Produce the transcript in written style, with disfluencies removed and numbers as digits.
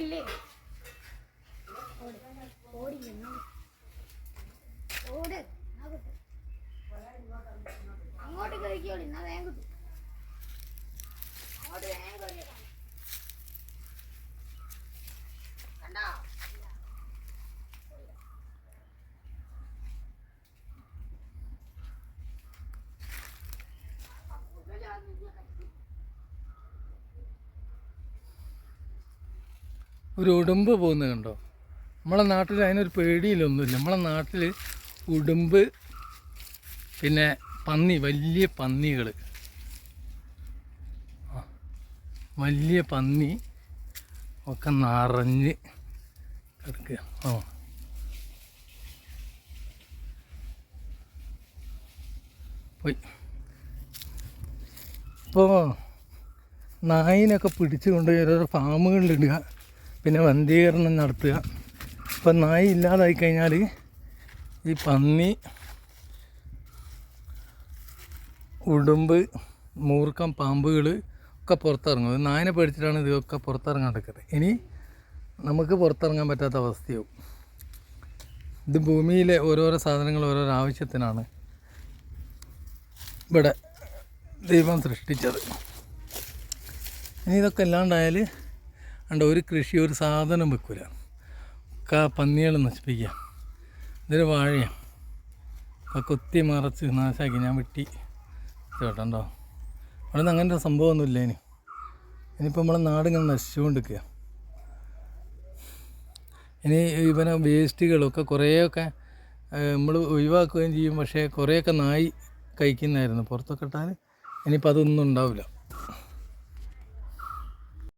ഇല്ലേ ഓട് അങ്ങോട്ട് കഴിക്കോളി എന്നാ വേഗം കിട്ടും അങ്ങോട്ട് വേഗം കഴിക്കണം കണ്ടോ ഒരു ഉടുമ്പ് പോകുന്നത് കണ്ടോ? നമ്മളെ നാട്ടിൽ അതിനൊരു പേടിയിലൊന്നുമില്ല. നമ്മളെ നാട്ടിൽ ഉടുമ്പ് പിന്നെ പന്നി, വലിയ പന്നികൾ, വലിയ പന്നി ഒക്കെ നിറഞ്ഞ് കിടക്കുക. പോയി ഇപ്പോൾ നായിനൊക്കെ പിടിച്ചു കൊണ്ടുപോയി ഓരോരോ ഫാമുകളിലിടുക, പിന്നെ വന്ധീകരണം നടത്തുക. ഇപ്പം നായി ഇല്ലാതായി കഴിഞ്ഞാൽ ഈ പന്നി, ഉടുമ്പ്, മൂർക്കം, പാമ്പുകൾ ഒക്കെ പുറത്തിറങ്ങും. നായനെ പേടിച്ചിട്ടാണ് ഇതൊക്കെ പുറത്തിറങ്ങാൻ നടക്കുന്നത്. ഇനി നമുക്ക് പുറത്തിറങ്ങാൻ പറ്റാത്ത അവസ്ഥയാവും. ഇത് ഭൂമിയിലെ ഓരോരോ സാധനങ്ങൾ ഓരോരോ ആവശ്യത്തിനാണ് ഇവിടെ ദൈവം സൃഷ്ടിച്ചത്. ഇനി ഇതൊക്കെ ഇല്ലാണ്ടായാൽ ഒരു കൃഷി, ഒരു സാധനം വെക്കില്ല, ഒക്കെ പന്നികൾ നശിപ്പിക്കുക. ഇതൊരു വാഴയാണ്, കൊത്തി മറച്ച് നാശാക്കി ഞാൻ വെട്ടി ചേട്ടണ്ടോ. അവിടെ നിന്ന് അങ്ങനത്തെ സംഭവമൊന്നുമില്ല. ഇനിയിപ്പോൾ നമ്മളെ നാടിങ്ങനെ നശിച്ചുകൊണ്ടിരിക്കുക. ഇനി ഇവനെ വേസ്റ്റുകളൊക്കെ കുറേയൊക്കെ നമ്മൾ ഒഴിവാക്കുകയും ചെയ്യും. പക്ഷേ കുറേയൊക്കെ നായി കഴിക്കുന്നതായിരുന്നു. പുറത്തൊക്കെ ഇട്ടാൽ ഇനിയിപ്പോൾ അതൊന്നും ഉണ്ടാവില്ല.